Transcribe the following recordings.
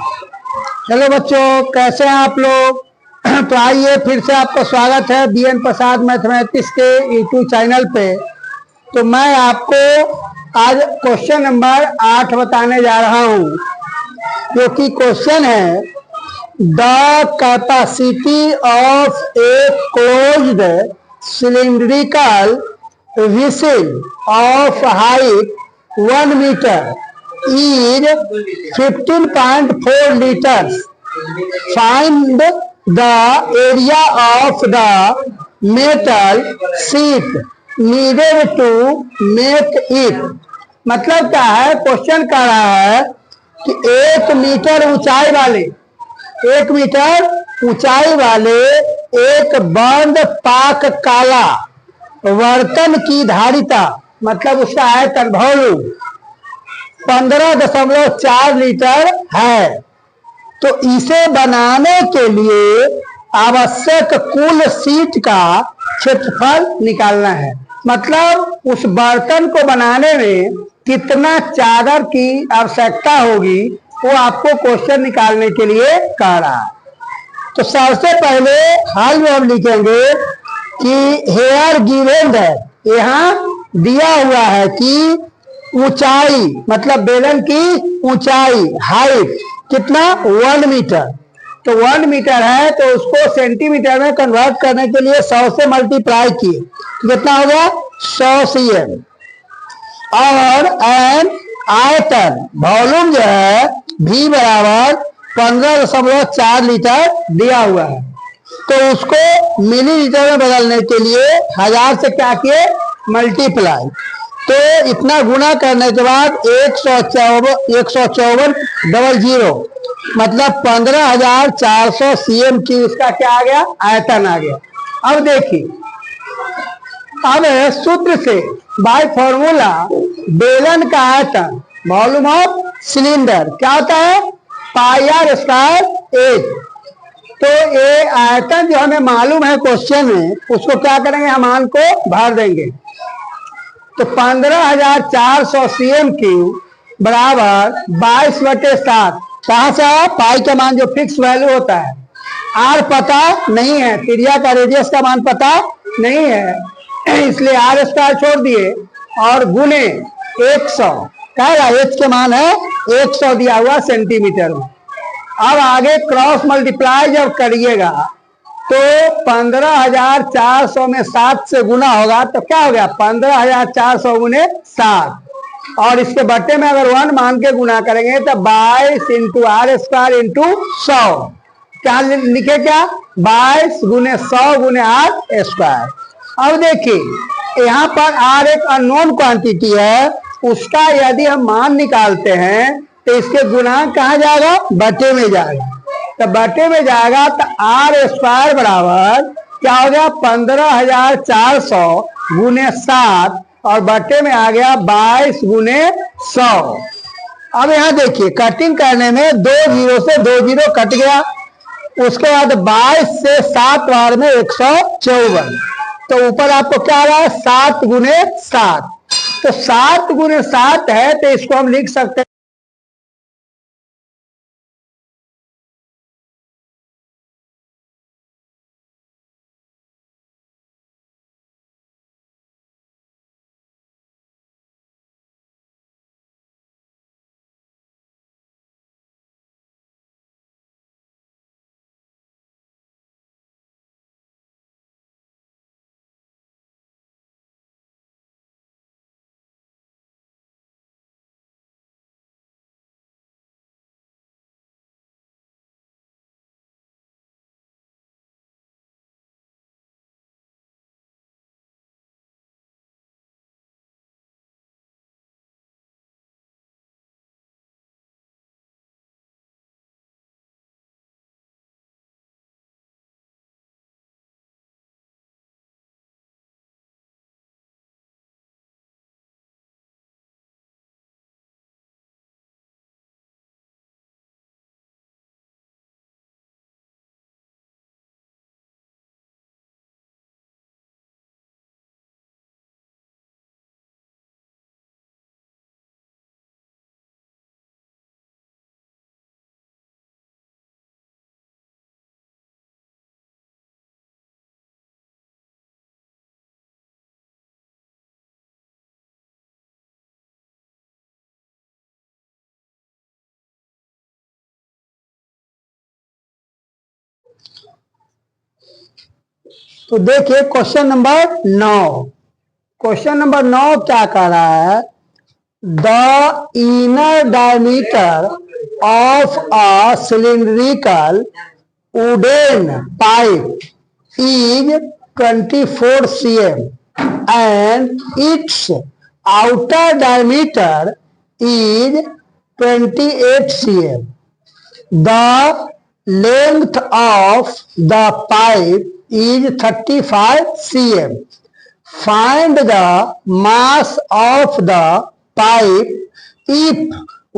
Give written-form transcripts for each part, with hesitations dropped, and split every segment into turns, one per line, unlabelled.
Hello बच्चों, कैसे हैं आप लोग। तो आइए फिर से आपका स्वागत है बीएन प्रसाद मैथमेटिक्स के यूट्यूब चैनल पे। तो मैं आपको आज क्वेश्चन नंबर 8 बताने जा रहा हूँ, जो कि क्वेश्चन है the capacity of a closed cylindrical vessel of height 1 metre is 15.4 liters. Find the area of the metal sheet needed to make it. मतलब क्या है, क्वेश्चन कह रहा है कि 1 मीटर ऊंचाई वाले एक बंद पाक काला बर्तन की धारिता, मतलब उसका आयतन वॉल्यूम 15.4 लीटर है। तो इसे बनाने के लिए आवश्यक कुल शीट का क्षेत्रफल निकालना है। मतलब उस बर्तन को बनाने में कितना चादर की आवश्यकता होगी, वो आपको क्वेश्चन निकालने के लिए कह रहा है। तो सबसे पहले हल में हम लिखेंगे कि हेयर गिवन है, यहाँ दिया हुआ है कि ऊंचाई, मतलब बेलन की ऊंचाई, हाइट कितना 1 मीटर। तो 1 मीटर है तो उसको सेंटीमीटर में कन्वर्ट करने के लिए 100 से मल्टीप्लाई किए, तो कितना हो गया 100 cm। और एन आयतन वॉल्यूम जो है V बराबर 15.4 लीटर दिया हुआ है। तो उसको मिलीलीटर में बदलने के लिए 1000 से क्या किए, मल्टीप्लाई। तो इतना गुना करने के बाद 154 मतलब 15,400 cm की उसका क्या आ गया, आयतन आ गया। अब देखिए, अब सूत्र से बाय फॉर्मूला बेलन का आयतन वॉल्यूम ऑफ सिलेंडर क्या होता है, पाई आर स्क्वायर एच। तो ये आयतन जो हमें मालूम है क्वेश्चन में, उसको क्या करेंगे, हम मान को भर देंगे। तो 15,400 cm क्यूब बराबर 22/7। कहां से आया, पाई का मान जो फिक्स वैल्यू होता है। आर पता नहीं है, त्रिज्या का रेडियस का मान पता नहीं है, इसलिए आर स्क्वायर छोड़ दिए और गुने 100 कहेगा, एच के मान है 100 दिया हुआ सेंटीमीटर में। अब आगे क्रॉस मल्टीप्लाई जब करिएगा तो 15,400 में 7 से गुना होगा तो क्या हो गया, 15,400 गुने 7। और इसके बट्टे में अगर 1 मान के गुना करेंगे तो 22 इंटू आर स्क्वायर इंटू 100, क्या लिखे, क्या 22 गुने 100 गुने आर स्क्वायर। अब देखिए, यहाँ पर आर एक अननोन क्वांटिटी है, उसका यदि हम मान निकालते हैं तो इसके गुणांक कहाँ जाएगा, बटे में जाएगा। तो बटे में जाएगा तो आर स्क्वायर बराबर क्या हो गया, 15,400 गुने 7 और बटे में आ गया 22 गुने 100। अब यहाँ देखिए, कटिंग करने में 2 जीरो से 2 जीरो कट गया, उसके बाद 22 से 7 बार में 154। तो ऊपर आपको क्या आ रहा है, 7 गुने 7। तो 7 गुने 7 है, तो इसको हम लिख सकते हैं तो देखिए क्वेश्चन नंबर 9। क्वेश्चन नंबर 9 क्या कह रहा है? The inner diameter of a cylindrical wooden pipe is 24 cm and its outer diameter is 28 cm. The length of the pipe is 35 cm. Find the mass of the pipe if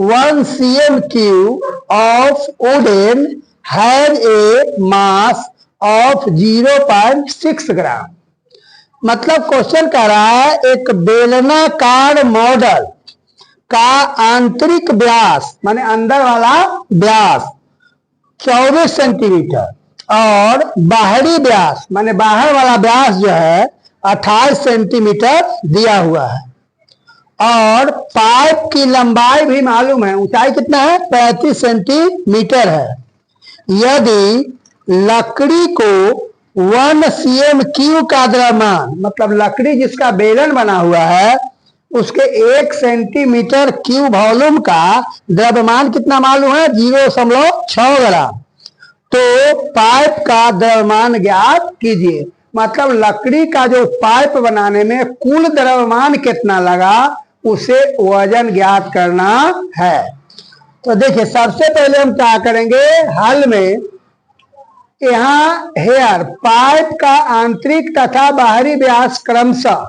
1 cm cube of wooden has a mass of 0.6 ग्राम। मतलब question कह रहा है एक बेलनाकार model का आंतरिक व्यास माने अंदर वाला व्यास 24 सेंटीमीटर और बाहरी व्यास माने बाहर वाला व्यास जो है 28 सेंटीमीटर दिया हुआ है और पाइप की लंबाई भी मालूम है, ऊंचाई कितना है 35 सेंटीमीटर है। यदि लकड़ी को 1 cm क्यूब का द्रव्यमान मतलब लकड़ी जिसका बेलन बना हुआ है उसके 1 सेंटीमीटर क्यूब वॉल्यूम का द्रव्यमान कितना मालूम है 0.6 ग्राम। तो पाइप का द्रव्यमान ज्ञात कीजिए। मतलब लकड़ी का जो पाइप बनाने में कुल द्रव्यमान कितना लगा उसे वजन ज्ञात करना है। तो देखिए सबसे पहले हम क्या करेंगे, हल में यहाँ हेयर पाइप का आंतरिक तथा बाहरी व्यास क्रमशः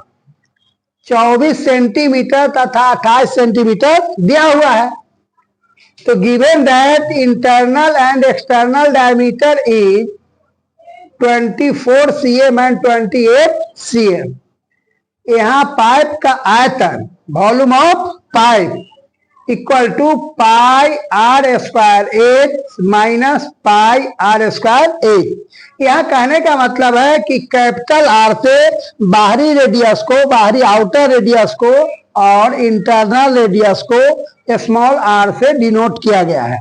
24 सेंटीमीटर तथा 28 सेंटीमीटर दिया हुआ है। तो given that internal and external diameter is 24 cm and 28 cm। यहाँ पाइप का आयतन volume of pipe equal to pi r square h minus pi r square h. यहाँ कहने का मतलब है कि कैपिटल आर से बाहरी रेडियस को, बाहरी आउटर रेडियस को और इंटरनल रेडियस को स्मॉल आर से डिनोट किया गया है।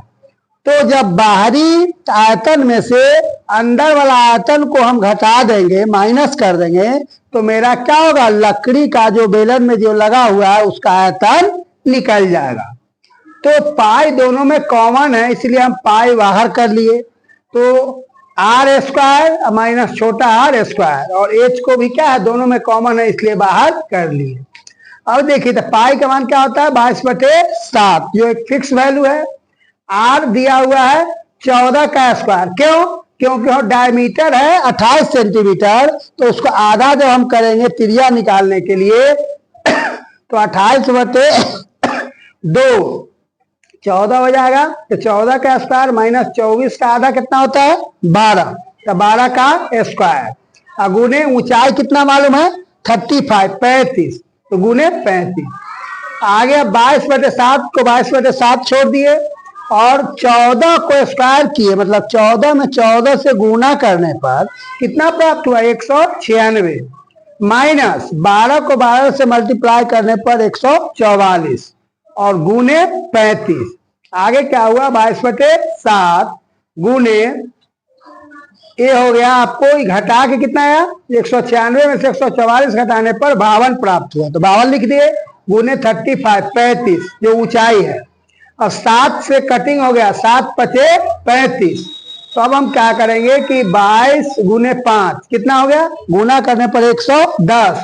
तो जब बाहरी आयतन में से अंदर वाला आयतन को हम घटा देंगे, माइनस कर देंगे, तो मेरा क्या होगा, लकड़ी का जो बेलन में जो लगा हुआ है उसका आयतन निकल जाएगा। तो पाई दोनों में कॉमन है इसलिए हम पाई बाहर कर लिए। तो आर स्क्वायर माइनस छोटा आर स्क्वायर और एच को भी क्या है दोनों में कॉमन है इसलिए बाहर कर लिए। अब देखिए तो पाई का मान क्या होता है 22/7 जो एक फिक्स वैल्यू है। आर दिया हुआ है 14 का स्क्वायर, क्यों? क्योंकि डायमीटर है 28 सेंटीमीटर तो उसको आधा जब हम करेंगे त्रिज्या निकालने के लिए तो 28/2 14 हो जाएगा। तो 14 का स्क्वायर माइनस 24 का आधा कितना होता है 12, तो 12 का स्क्वायर। गुने ऊंचाई कितना मालूम है 35 तो गुने 35। आगे 22/7 को 22/7 छोड़ दिए और 14 को स्क्वायर किए, मतलब 14 में 14 से गुना करने पर कितना प्राप्त हुआ 196 माइनस 12 को 12 से मल्टीप्लाई करने पर 144 और गुने 35। आगे क्या हुआ 22/7 गुने ये हो गया, आपको घटा के कितना आया 196 में से 144 घटाने पर 52 प्राप्त हुआ। तो 52 लिख दिए गुने 35 जो ऊंचाई है। और 7 से कटिंग हो गया 7×5 35। तो अब हम क्या करेंगे कि 22 गुने 5 कितना हो गया, गुना करने पर 110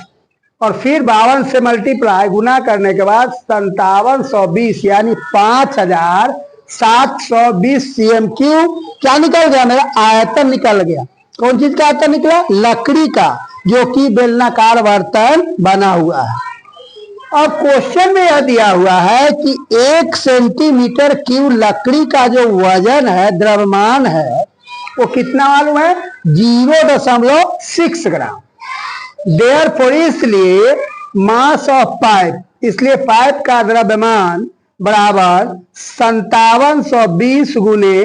और फिर 52 से मल्टीप्लाई गुना करने के बाद 5720 यानी 5720 cm क्यूब क्या निकल गया, मेरा आयतन निकल गया। कौन चीज का आयतन निकला, लकड़ी का, जो कि बेलनाकार बर्तन बना हुआ है। और क्वेश्चन में यह दिया हुआ है कि 1 सेंटीमीटर क्यूब लकड़ी का जो वजन है, द्रव्यमान है, वो कितना मालूम है 0.6 ग्राम। देयरफॉर इसलिए मास ऑफ पाइप, इसलिए पाइप का द्रव्यमान बराबर 5720 गुने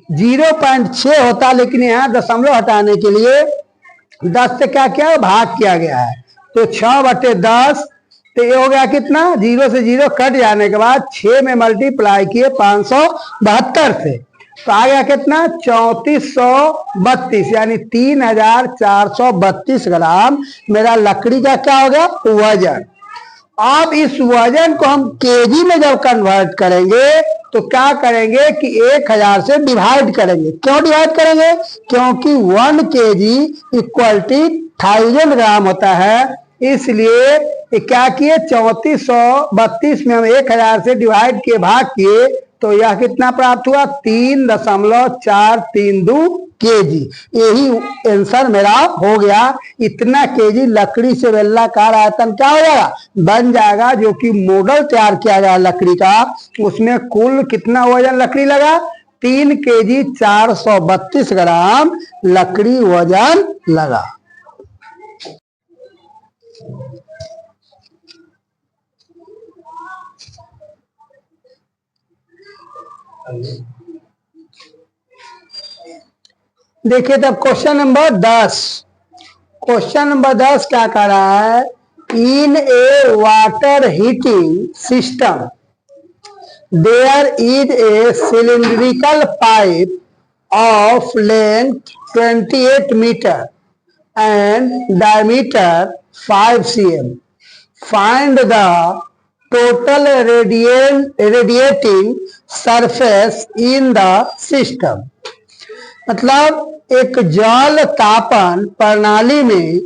0.6 होता, लेकिन यहाँ दशमलव हटाने के लिए 10 से क्या किया भाग किया गया है। तो 6/10 तो ये हो गया कितना, 0 से 0 कट जाने के बाद 6 में मल्टीप्लाई किए 572 से, तो आ गया कितना 3432 यानी 3432 ग्राम मेरा लकड़ी का क्या हो गया वजन। अब इस वजन को हम केजी में जब कन्वर्ट करेंगे तो क्या करेंगे कि 1000 से डिवाइड करेंगे। क्यों डिवाइड करेंगे? क्योंकि 1 केजी इक्वल टू 1000 ग्राम होता है। इसलिए क्या किए 3432 में हम 1000 से डिवाइड किए, भाग किए, तो यह कितना प्राप्त हुआ 3.432 केजी। यही आंसर मेरा हो गया। इतना केजी लकड़ी से बेलनाकार आयतन क्या हो जाएगा बन जाएगा, जो कि मॉडल तैयार किया गया लकड़ी का। उसमें कुल कितना वजन लकड़ी लगा 3 केजी 432 ग्राम लकड़ी वजन लगा। देखिए तब क्वेश्चन नंबर 10। क्वेश्चन नंबर 10 क्या कह रहा है, इन ए water heating system there is a cylindrical pipe of length 28 metre and diameter 5 cm. Find the total radiating surface in the system. मतलब एक जल तापन प्रणाली में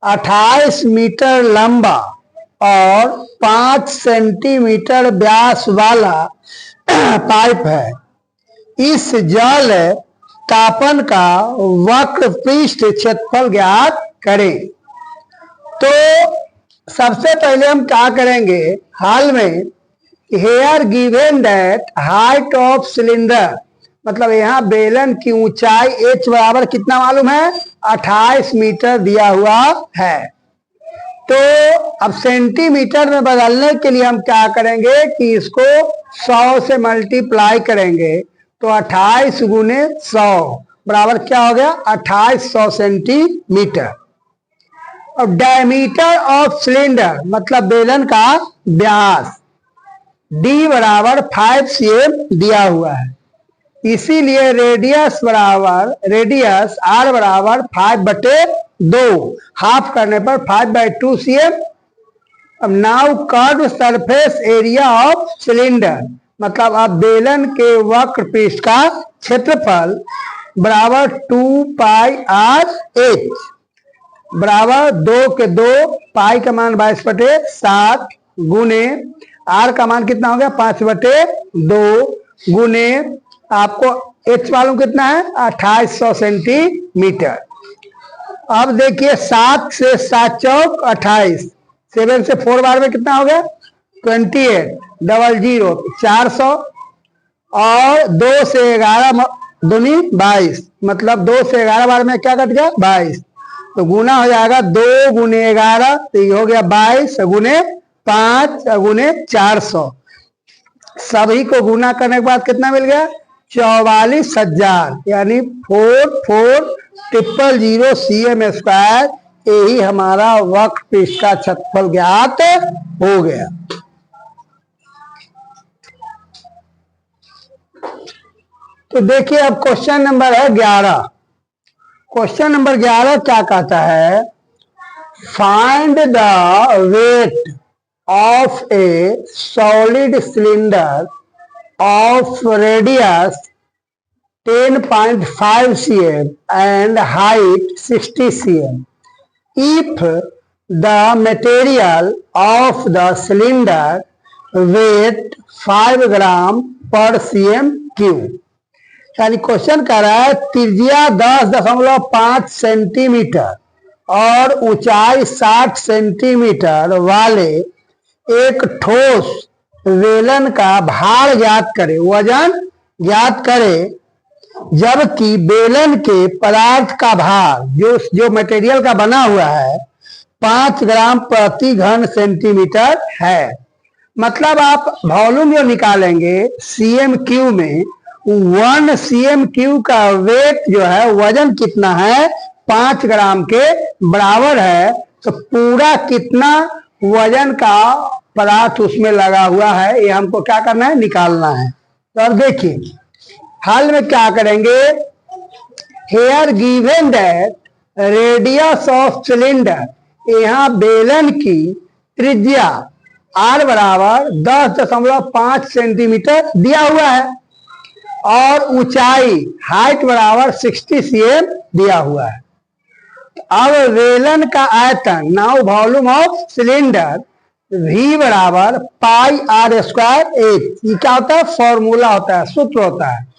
28 मीटर लंबा और 5 सेंटीमीटर व्यास वाला पाइप है। इस जल तापन का वक्र पृष्ठ क्षेत्रफल ज्ञात करें। तो सबसे पहले हम क्या करेंगे, हाल में here given that height of cylinder, मतलब यहाँ बेलन की ऊंचाई h बराबर कितना मालूम है 28 मीटर दिया हुआ है। तो अब सेंटीमीटर में बदलने के लिए हम क्या करेंगे कि इसको 100 से मल्टीप्लाई करेंगे, तो 28 गुने 100 बराबर क्या हो गया 2800 सेंटीमीटर। अब डायमीटर ऑफ सिलेंडर मतलब बेलन का व्यास d बराबर 5 cm दिया हुआ है। इसीलिए रेडियस r बराबर 5/2, हाफ करने पर 5/2 cm। अब now curve surface area of cylinder मतलब अब बेलन के वक्र पृष्ठ का क्षेत्रफल बराबर 2πr/h बराबर 2 के 2 पाई का मान 22/7 गुने r का मान कितना हो गया 5/2 गुने आपको h मालूम कितना है 2800 सेंटीमीटर। अब देखिए 7 से 7 चौक 28, 7 से 4 बार में कितना हो गया 28, 00 400 और 2 से 11 दूनी 22, मतलब 2 से 11 बार में क्या कट गया 22, तो गुना हो जाएगा 2 गुने 11, तो ये हो गया 22 गुने 5 गुने 400। सभी को गुना करने के बाद कितना मिल गया 44,000 यानी 44,000 cm²। यही हमारा वक्र पृष्ठ का क्षेत्रफल ज्ञात हो गया। तो देखिए अब क्वेश्चन नंबर है 11। क्वेश्चन नंबर 11 क्या कहता है, find the weight of A solid cylinder of radius 10.5 cm and height 60 cm if the material of the cylinder weight 5 gram per cm cube। यानी क्वेश्चन कह रहा है त्रिज्या 10.5 सेंटीमीटर और ऊंचाई 60 सेंटीमीटर वाले एक ठोस बेलन का भार ज्ञात करे, वजन ज्ञात करे, जबकि बेलन के पदार्थ का भार जो मटेरियल का बना हुआ है 5 ग्राम प्रति घन सेंटीमीटर है। मतलब आप वॉल्यूम जो निकालेंगे cm क्यूब में 1 cm क्यूब का वेट जो है वजन कितना है 5 ग्राम के बराबर है। तो पूरा कितना वजन का पदार्थ उसमें लगा हुआ है ये हमको क्या करना है निकालना है। तो अब देखिए हल में क्या करेंगे, here given that radius of cylinder, यहाँ बेलन की त्रिज्या r बराबर 10.5 सेंटीमीटर दिया हुआ है और ऊंचाई हाइट बराबर 60 cm दिया हुआ है। अब बेलन का आयतन, now volume of cylinder, v बराबर पाई r स्क्वायर एच, ये क्या होता है, फॉर्मूला होता है, सूत्र होता है।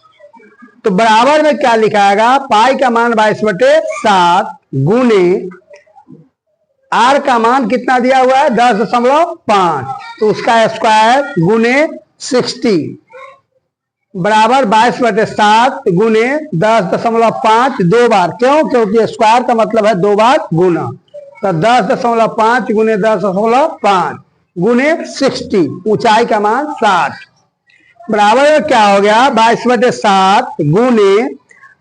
तो बराबर में क्या लिखाएगा, पाई का मान 22/7 गुने आर का मान कितना दिया हुआ है 10.5, तो उसका स्क्वायर गुने 60 बराबर 22/7 गुने 10.5 दो बार, क्यों, क्योंकि स्क्वायर का मतलब है दो बार गुना, तो 10.5 गुने 10.5 गुने 60, ऊंचाई का मान 60 बराबर क्या हो गया 22/7 गुने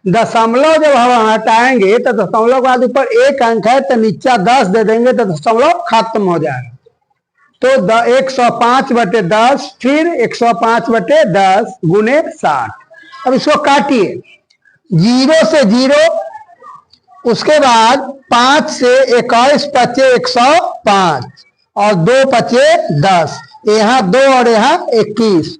दशमलव, जब हम हटाएंगे तो दशमलव के बाद ऊपर एक अंक है तो नीचा 10 दे देंगे तो दशमलव खत्म हो जाएगा। तो 105/10 फिर 105/10 गुने 60। अब इसको काटिए, 0 से 0, उसके बाद 5 से 21 बचे 105 और 2 बचे 10, यहाँ 2 और यहाँ 21,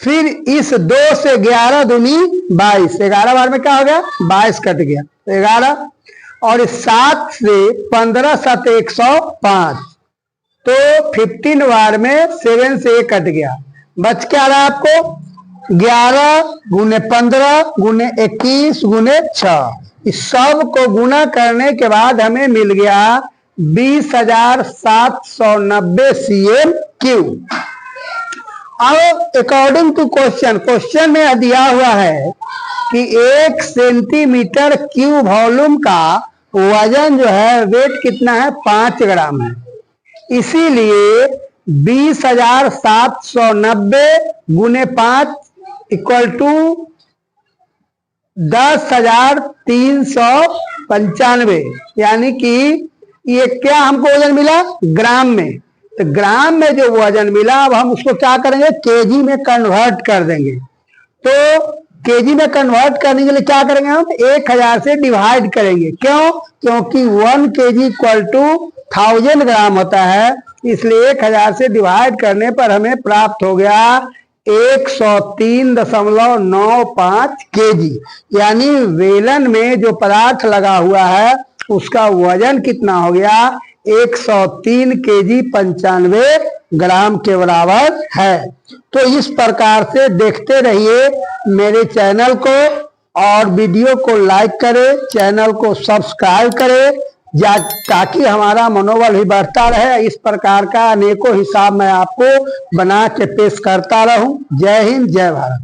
फिर इस 2 से 11 दूनी 22, 11 बार में क्या हो गया 22 कट गया 11, और इस 7 से 15 7 105, तो 15 बार में 7 से 1 कट गया, बच क्या रहा आपको 11 गुने 15 गुने 21 गुने 6, इस सब को गुना करने के बाद हमें मिल गया 20,790 cm3। अब अकॉर्डिंग टू क्वेश्चन में दिया हुआ है कि 1 सेंटीमीटर क्यूब वॉल्यूम का वजन जो है वेट कितना है 5 ग्राम है, इसीलिए 20,790 गुने 5 इक्वल टू 10,395, यानी कि ये क्या हमको वजन मिला ग्राम में, तो ग्राम में जो वजन मिला अब हम उसको क्या करेंगे केजी में कन्वर्ट कर देंगे। तो केजी में कन्वर्ट करने के लिए क्या करेंगे हम 1000 से डिवाइड करेंगे, क्यों, क्योंकि 1 kg इक्वल टू 1000 ग्राम होता है, इसलिए 1000 से डिवाइड करने पर हमें प्राप्त हो गया 103.95 kg, यानी वेलन में जो पदार्थ लगा हुआ है उसका वजन कितना हो गया 103 kg 95 ग्राम के बराबर है। तो इस प्रकार से देखते रहिए मेरे चैनल को और वीडियो को लाइक करें, चैनल को सब्सक्राइब करें, ताकि हमारा मनोबल ही बढ़ता रहे। इस प्रकार का अनेकों हिसाब मैं आपको बना के पेश करता रहूं। जय हिंद, जय भारत।